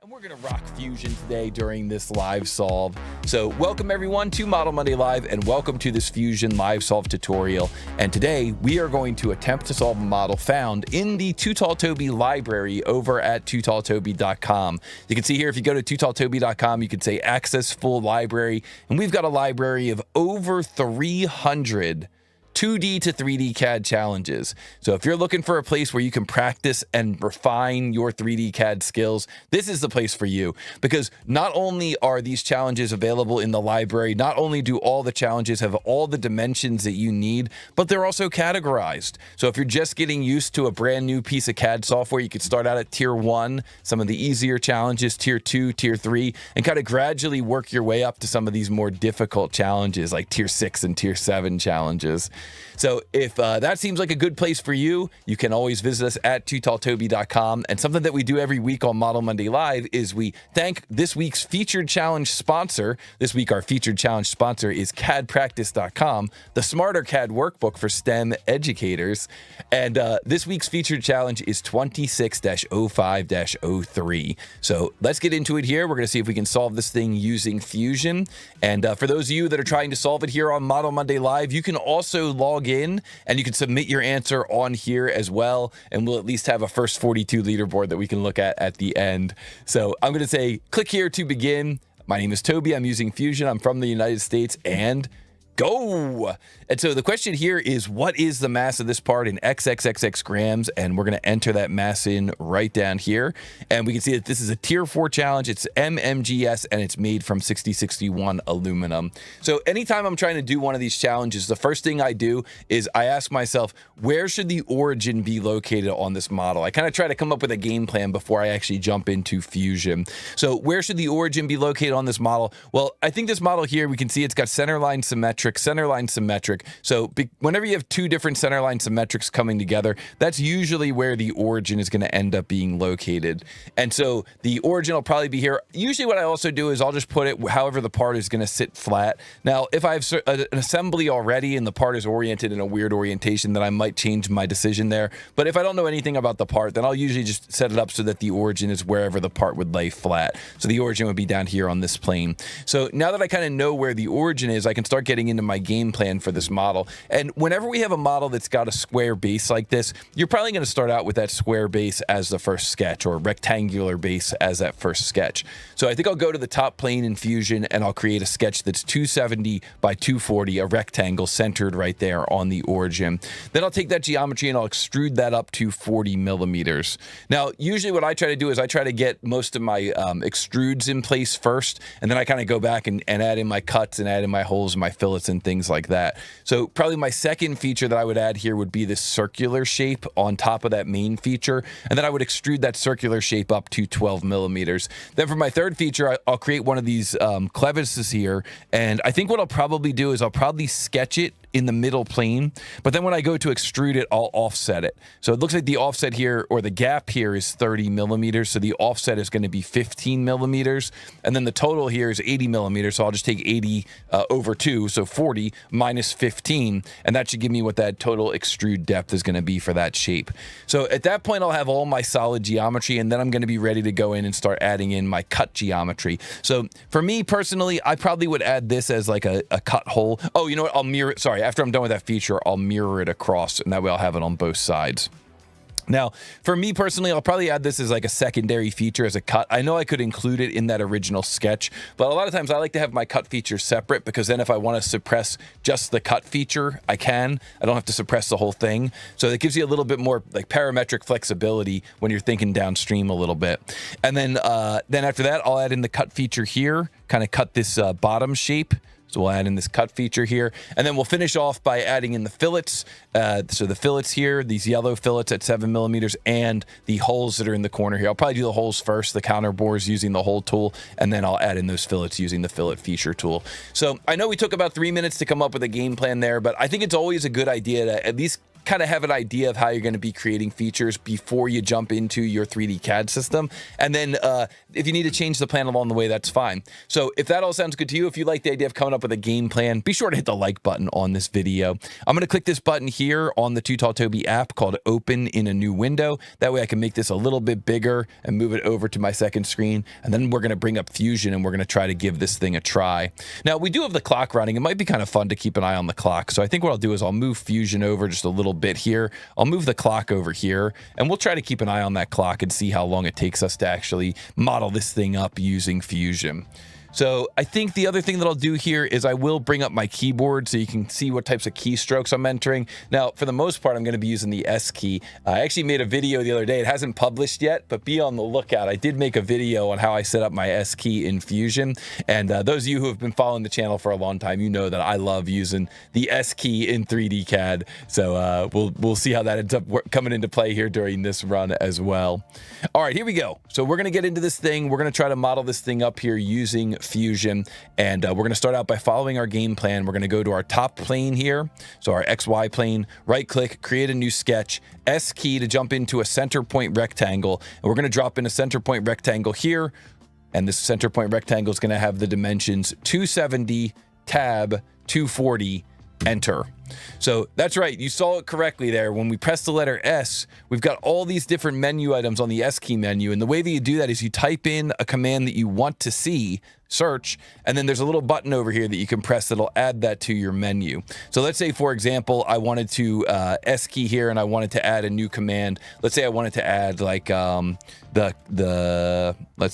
And we're going to rock Fusion today during this live solve. So welcome everyone to Model Monday Live and welcome to this Fusion live solve tutorial. And today we are going to attempt to solve a model found in the TooTallToby library over at TooTallToby.com. You can see here, if you go to TooTallToby.com, you can say access full library. And we've got a library of over 300 2D to 3D CAD challenges. So if you're looking for a place where you can practice and refine your 3D CAD skills, this is the place for you, because not only are these challenges available in the library, not only do all the challenges have all the dimensions that you need, but they're also categorized. So if you're just getting used to a brand new piece of CAD software, you could start out at tier 1, some of the easier challenges, tier 2, tier 3, and kind of gradually work your way up to some of these more difficult challenges like tier 6 and tier 7 challenges. So if that seems like a good place for you, you can always visit us at TooTallToby.com. And something that we do every week on Model Monday Live is we thank this week's featured challenge sponsor. This week, our featured challenge sponsor is CADpractice.com, the Smarter CAD workbook for STEM educators. And this week's featured challenge is 26-05-03. So let's get into it here. We're going to see if we can solve this thing using Fusion. And for those of you that are trying to solve it here on Model Monday Live, you can also log in and you can submit your answer on here as well, and we'll at least have a first 42 leaderboard that we can look at the end. So I'm going to say click here to begin. My name is Toby. I'm using Fusion. I'm from the United States, and go. And so the question here is, what is the mass of this part in XXXX grams? And we're going to enter that mass in right down here. And we can see that this is a tier 4 challenge. It's MMGS and it's made from 6061 aluminum. So anytime I'm trying to do one of these challenges, the first thing I do is I ask myself, where should the origin be located on this model? I kind of try to come up with a game plan before I actually jump into Fusion. So where should the origin be located on this model? Well, I think this model here, we can see it's got centerline symmetric. So whenever you have two different centerline symmetrics coming together, that's usually where the origin is going to end up being located. And so the origin will probably be here. Usually what I also do is I'll just put it however the part is going to sit flat. Now, if I have an assembly already and the part is oriented in a weird orientation, then I might change my decision there. But if I don't know anything about the part, then I'll usually just set it up so that the origin is wherever the part would lay flat. So the origin would be down here on this plane. So now that I kind of know where the origin is, I can start getting into my game plan for this model. And whenever we have a model that's got a square base like this, you're probably going to start out with that square base as the first sketch, or rectangular base as that first sketch. So I think I'll go to the top plane in Fusion and I'll create a sketch that's 270 by 240, a rectangle centered right there on the origin. Then I'll take that geometry and I'll extrude that up to 40 millimeters. Now, usually what I try to do is I try to get most of my extrudes in place first, and then I kind of go back and add in my cuts and add in my holes and my fillets and things like that. So probably my second feature that I would add here would be this circular shape on top of that main feature, and then I would extrude that circular shape up to 12 millimeters. Then for my third feature, I'll create one of these clevises here, and I think what I'll probably do is I'll probably sketch it in the middle plane, but then when I go to extrude it, I'll offset it. So it looks like the offset here, or the gap here, is 30 millimeters, so the offset is going to be 15 millimeters, and then the total here is 80 millimeters, so I'll just take 80 over 2, so 40 minus 15, and that should give me what that total extrude depth is going to be for that shape. So at that point, I'll have all my solid geometry, and then I'm going to be ready to go in and start adding in my cut geometry. So for me personally, I probably would add this as like a cut hole. Oh, you know what? I'll mirror it. Sorry, after I'm done with that feature, I'll mirror it across, and that way I'll have it on both sides. Now, for me personally, I'll probably add this as like a secondary feature as a cut. I know I could include it in that original sketch, but a lot of times I like to have my cut feature separate, because then if I want to suppress just the cut feature, I can. I don't have to suppress the whole thing. So it gives you a little bit more like parametric flexibility when you're thinking downstream a little bit. And then after that, I'll add in the cut feature here, kind of cut this bottom shape. So we'll add in this cut feature here, and then we'll finish off by adding in the fillets. So the fillets here, these yellow fillets at 7 millimeters, and the holes that are in the corner here. I'll probably do the holes first, the counter bores using the hole tool, and then I'll add in those fillets using the fillet feature tool. So I know we took about 3 minutes to come up with a game plan there, but I think it's always a good idea to at least kind of have an idea of how you're going to be creating features before you jump into your 3D CAD system. And then if you need to change the plan along the way, that's fine. So if that all sounds good to you, if you like the idea of coming up with a game plan, be sure to hit the like button on this video. I'm going to click this button here on the TooTallToby app called Open in a New Window. That way I can make this a little bit bigger and move it over to my second screen. And then we're going to bring up Fusion and we're going to try to give this thing a try. Now, we do have the clock running. It might be kind of fun to keep an eye on the clock. So I think what I'll do is I'll move Fusion over just a little bit here. I'll move the clock over here and we'll try to keep an eye on that clock and see how long it takes us to actually model this thing up using Fusion. So I think the other thing that I'll do here is I will bring up my keyboard so you can see what types of keystrokes I'm entering. Now, for the most part, I'm going to be using the S key. I actually made a video the other day. It hasn't published yet, but be on the lookout. I did make a video on how I set up my S key in Fusion. And those of you who have been following the channel for a long time, you know that I love using the S key in 3D CAD. So we'll see how that ends up coming into play here during this run as well. All right, here we go. So we're going to get into this thing. We're going to try to model this thing up here using Fusion, and we're going to start out by following our game plan. We're going to go to our top plane here, so our XY plane, right click, create a new sketch, S key to jump into a center point rectangle, and we're going to drop in a center point rectangle here, and this center point rectangle is going to have the dimensions 270, tab, 240, enter. So that's right, you saw it correctly there. When we press the letter S, we've got all these different menu items on the S key menu, and the way that you do that is you type in a command that you want to see, search, and then there's a little button over here that you can press that'll add that to your menu. So let's say, for example, I wanted to S key here and I wanted to add a new command. Let's say I wanted to add like let's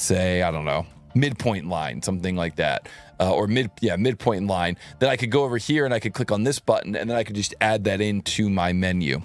say, I don't know, midpoint line, something like that. Or midpoint line. Then I could go over here and I could click on this button and then I could just add that into my menu.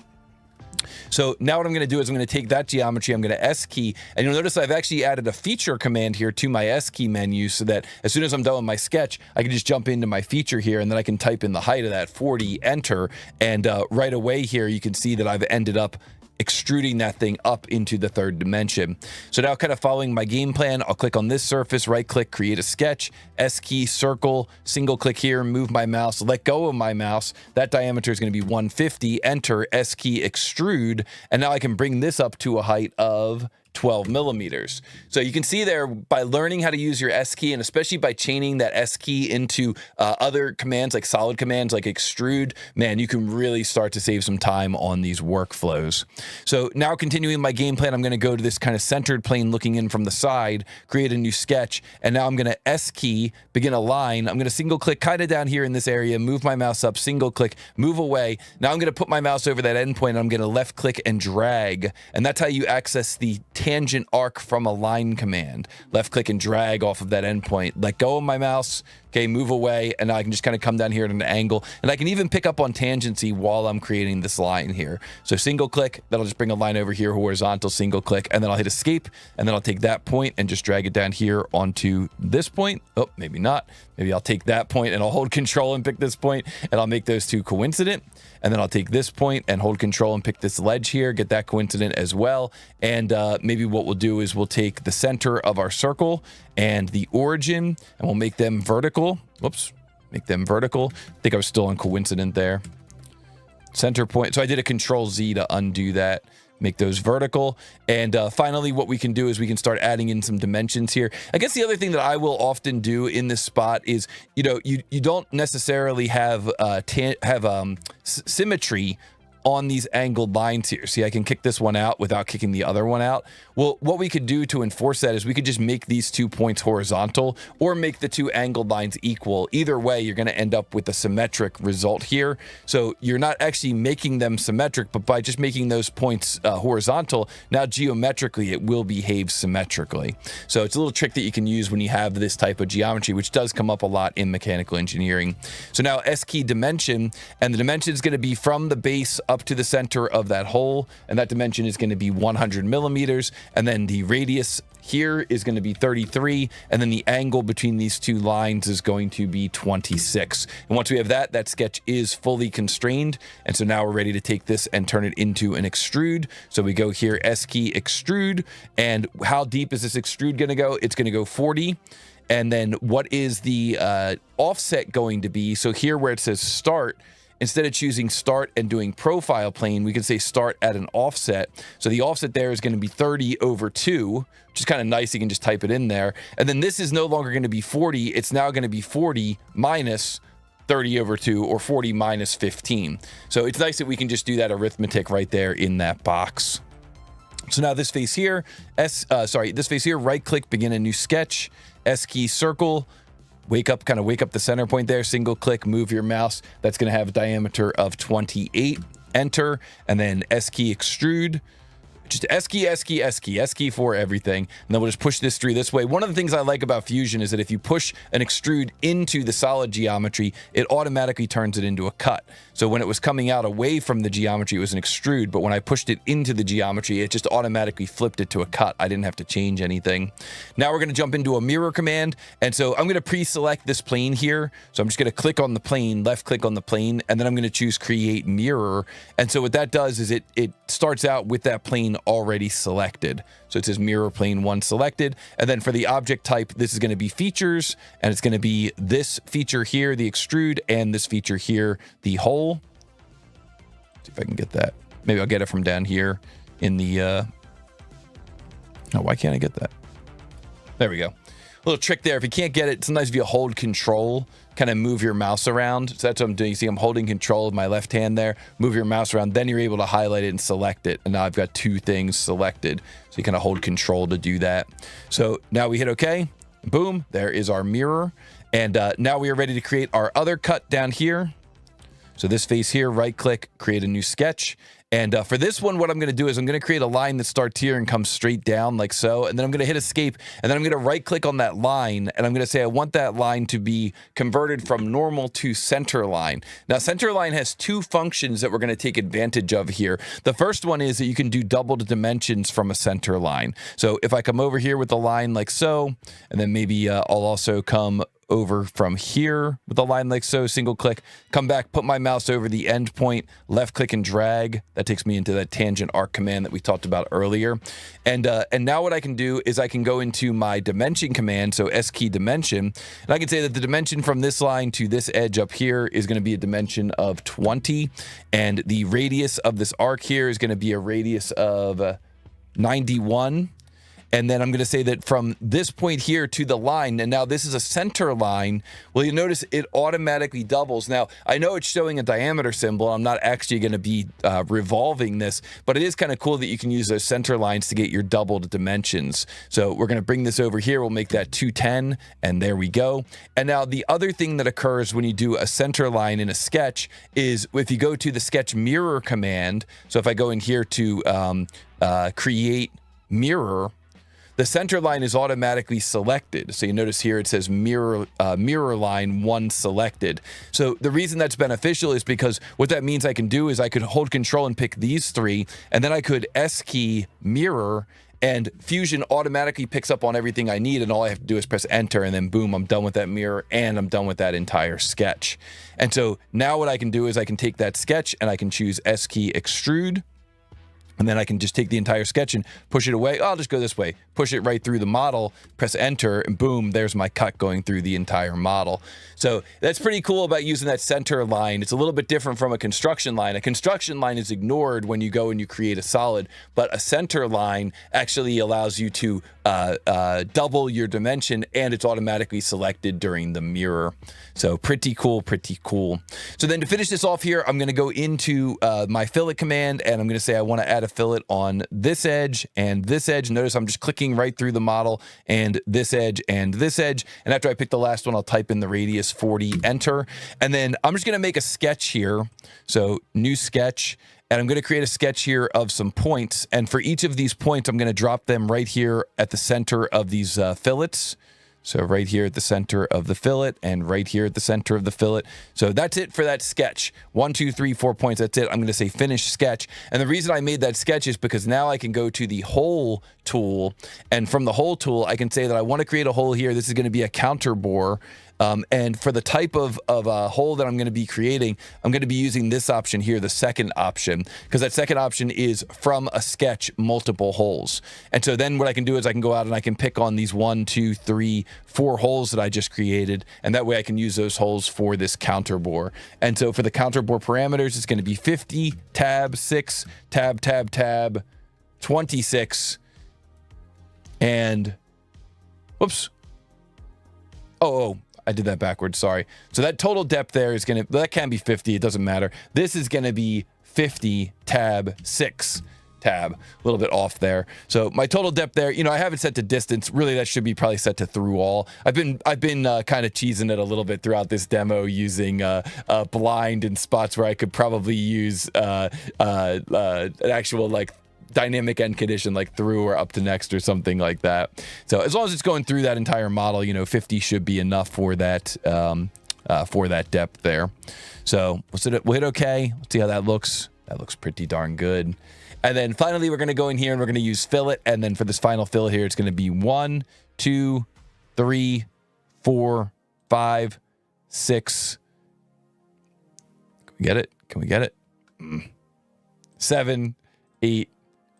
So now what I'm going to do is I'm going to take that geometry, I'm going to S key, and you'll notice I've actually added a feature command here to my S key menu so that as soon as I'm done with my sketch, I can just jump into my feature here and then I can type in the height of that 40, enter, and right away here you can see that I've ended up extruding that thing up into the third dimension. So now, kind of following my game plan, I'll click on this surface, right click, create a sketch, S key, circle, single click here, move my mouse, let go of my mouse. That diameter is going to be 150, enter, S key, extrude, and now I can bring this up to a height of 12 millimeters. So you can see there, by learning how to use your S key, and especially by chaining that S key into other commands like solid commands like extrude, man, you can really start to save some time on these workflows. So now, continuing my game plan, I'm going to go to this kind of centered plane looking in from the side, create a new sketch, and now I'm going to S key, begin a line. I'm going to single click kind of down here in this area, move my mouse up, single click, move away. Now I'm going to put my mouse over that endpoint, and I'm going to left click and drag, and that's how you access the tangent arc from a line command. Left click and drag off of that endpoint. Let go of my mouse. Okay, move away, and now I can just kind of come down here at an angle, and I can even pick up on tangency while I'm creating this line here. So single click, that'll just bring a line over here, horizontal, single click, and then I'll hit escape, and then I'll take that point and just drag it down here onto this point. Oh, maybe not. Maybe I'll take that point and I'll hold control and pick this point, and I'll make those two coincident. And then I'll take this point and hold control and pick this ledge here, get that coincident as well. And maybe what we'll do is we'll take the center of our circle and the origin, and we'll make them vertical. Whoops, make them vertical. I think I was still on coincident there. Center point. So I did a Control Z to undo that. Make those vertical. And finally, what we can do is we can start adding in some dimensions here. I guess the other thing that I will often do in this spot is, you know, you don't necessarily have symmetry on these angled lines here. See, I can kick this one out without kicking the other one out. Well, what we could do to enforce that is we could just make these 2 points horizontal or make the two angled lines equal. Either way, you're going to end up with a symmetric result here. So you're not actually making them symmetric, but by just making those points horizontal, now geometrically it will behave symmetrically. So it's a little trick that you can use when you have this type of geometry, which does come up a lot in mechanical engineering. So now S key dimension, and the dimension is going to be from the base up to the center of that hole, and that dimension is going to be 100 millimeters, and then the radius here is going to be 33, and then the angle between these two lines is going to be 26. And once we have that, that sketch is fully constrained, and so now we're ready to take this and turn it into an extrude. So we go here, S key, extrude, and how deep is this extrude going to go? It's going to go 40. And then what is the offset going to be? So here where it says start, instead of choosing start and doing profile plane, we can say start at an offset. So the offset there is going to be 30/2, which is kind of nice. You can just type it in there. And then this is no longer going to be 40. It's now going to be 40 minus 30/2, or 40 minus 15. So it's nice that we can just do that arithmetic right there in that box. So now this face here, this face here, right click, begin a new sketch, S key, circle, kind of wake up the center point there, single click, move your mouse. That's going to have a diameter of 28, enter, and then S key, extrude. Just S key for everything. And then we'll just push this through this way. One of the things I like about Fusion is that if you push an extrude into the solid geometry, it automatically turns it into a cut. So when it was coming out away from the geometry, it was an extrude, but when I pushed it into the geometry, it just automatically flipped it to a cut. I didn't have to change anything. Now we're gonna jump into a mirror command. And so I'm gonna pre-select this plane here. So I'm just gonna click on the plane, left click on the plane, and then I'm gonna choose create mirror. And so what that does is it starts out with that plane already selected. So it says mirror plane 1 selected. And then for the object type, this is going to be features, and it's going to be this feature here, the extrude, and this feature here, the hole. Let's see if I can get that. Maybe I'll get it from down here in the, oh, why can't I get that? There we go. Little trick there. If you can't get it, sometimes if you hold control, kind of move your mouse around. So that's what I'm doing. You see I'm holding control of my left hand there. Move your mouse around. Then you're able to highlight it and select it. And now I've got 2 things selected. So you kind of hold control to do that. So now we hit OK. Boom. There is our mirror. And now we are ready to create our other cut down here. So this face here, right click, create a new sketch. And for this one, what I'm going to do is I'm going to create a line that starts here and comes straight down like so. And then I'm going to hit escape. And then I'm going to right click on that line. And I'm going to say I want that line to be converted from normal to center line. Now, center line has 2 functions that we're going to take advantage of here. The first one is that you can do double the dimensions from a center line. So if I come over here with the line like so, and then maybe I'll also come over from here with a line like so, single click, come back, put my mouse over the end point, left click and drag. That takes me into that tangent arc command that we talked about earlier. And now what I can do is I can go into my dimension command, so S key dimension, and I can say that the dimension from this line to this edge up here is going to be a dimension of 20, and the radius of this arc here is going to be a radius of 91. And then I'm going to say that from this point here to the line, and now this is a center line, well, you notice it automatically doubles. Now, I know it's showing a diameter symbol. I'm not actually going to be revolving this, but it is kind of cool that you can use those center lines to get your doubled dimensions. So we're going to bring this over here. We'll make that 210, and there we go. And now the other thing that occurs when you do a center line in a sketch is if you go to the sketch mirror command, so if I go in here to create mirror, the center line is automatically selected. So you notice here it says mirror line 1 selected. So the reason that's beneficial is because what that means I can do is I could hold control and pick these 3, and then I could S key mirror, and Fusion automatically picks up on everything I need, and all I have to do is press enter, and then boom, I'm done with that mirror, and I'm done with that entire sketch. And so now what I can do is I can take that sketch and I can choose S key extrude. And then I can just take the entire sketch and push it away. Oh, I'll just go this way. Push it right through the model, press enter, and boom, there's my cut going through the entire model. So that's pretty cool about using that center line. It's a little bit different from a construction line. A construction line is ignored when you go and you create a solid, but a center line actually allows you to double your dimension, and it's automatically selected during the mirror. So pretty cool, pretty cool. So then to finish this off here, I'm going to go into my fillet command, and I'm going to say I want to add a fillet on this edge and this edge. Notice I'm just clicking right through the model, and this edge and this edge. And after I pick the last one, I'll type in the radius 40, enter. And then I'm just going to make a sketch here. So new sketch. And I'm going to create a sketch here of some points. And for each of these points, I'm going to drop them right here at the center of these fillets. So right here at the center of the fillet, and right here at the center of the fillet. So that's it for that sketch. 1, 2, 3, 4 points. That's it. I'm going to say finish sketch. And the reason I made that sketch is because now I can go to the hole tool. And from the hole tool, I can say that I want to create a hole here. This is going to be a counter bore. And for the type of hole that I'm going to be creating, I'm going to be using this option here, the second option, because that second option is from a sketch, multiple holes. And so then what I can do is I can go out and I can pick on these 1, 2, 3, 4 holes that I just created. And that way I can use those holes for this counter bore. And so for the counter bore parameters, it's going to be 50, tab 6, tab, 26, and whoops. Oh, I did that backwards. Sorry. So that total depth there is going to, that can be 50. It doesn't matter. This is going to be 50, tab 6, tab, a little bit off there. So my total depth there, you know, I have it set to distance. Really, that should be probably set to through all. I've been kind of cheesing it a little bit throughout this demo using blind in spots where I could probably use an actual like dynamic end condition like through or up to next or something like that. So as long as it's going through that entire model, you know, 50 should be enough for that depth there. So we'll hit OK. Let's see how that looks. That looks pretty darn good. And then finally, we're going to go in here and we're going to use fillet. And then for this final fillet here, it's going to be 1, 2, 3, 4, 5, 6. Can we get it? Can we get it? 7, 8,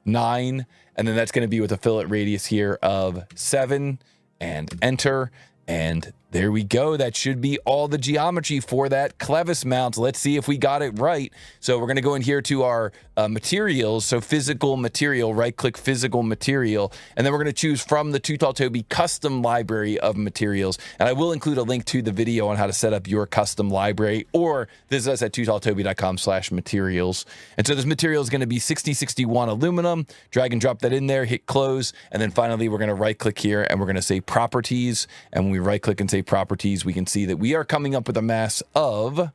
9, and then that's going to be with a fillet radius here of 7, and enter, and there we go. That should be all the geometry for that CLEVIS mount. Let's see if we got it right. So we're going to go in here to our materials. So physical material, right click physical material. And then we're going to choose from the TooTallToby custom library of materials. And I will include a link to the video on how to set up your custom library, or visit us at TooTallToby.com/materials. And so this material is going to be 6061 aluminum. Drag and drop that in there, hit close. And then finally, we're going to right click here and we're going to say properties. And when we right click and say properties, we can see that we are coming up with a mass of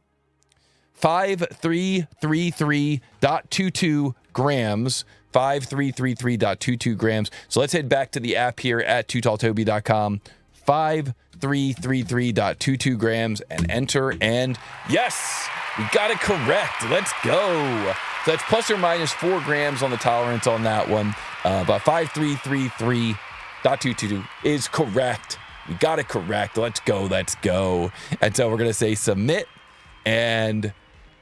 5333.22 grams. 5333.22 grams. So let's head back to the app here at TooTallToby.com. 5333.22 grams and enter, and yes, we got it correct. Let's go. So that's plus or minus 4 grams on the tolerance on that one. But 5333.22 is correct. We got it correct. Let's go. Let's go. And so we're going to say submit. And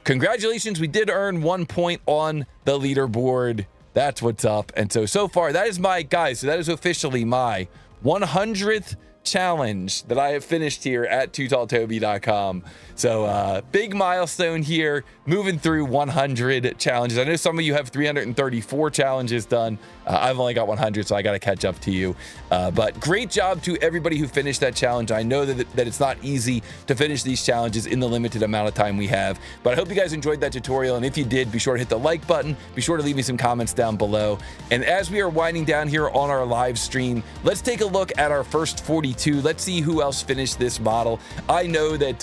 congratulations. We did earn 1 point on the leaderboard. That's what's up. And so far, that is my, guys, so that is officially my 100th challenge that I have finished here at TooTallToby.com. So big milestone here, moving through 100 challenges. I know some of you have 334 challenges done. I've only got 100, so I got to catch up to you. But great job to everybody who finished that challenge. I know that it's not easy to finish these challenges in the limited amount of time we have, but I hope you guys enjoyed that tutorial. And if you did, be sure to hit the like button. Be sure to leave me some comments down below. And as we are winding down here on our live stream, let's take a look at our first 42. Let's see who else finished this model. I know that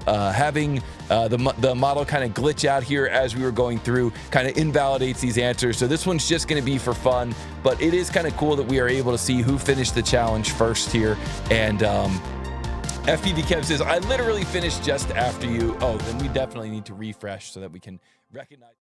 having the model kind of glitch out here as we were going through kind of invalidates these answers. So this one's just going to be for fun, but it is kind of cool that we are able to see who finished the challenge first here. And FPV Kev says, I literally finished just after you. Oh, then we definitely need to refresh so that we can recognize.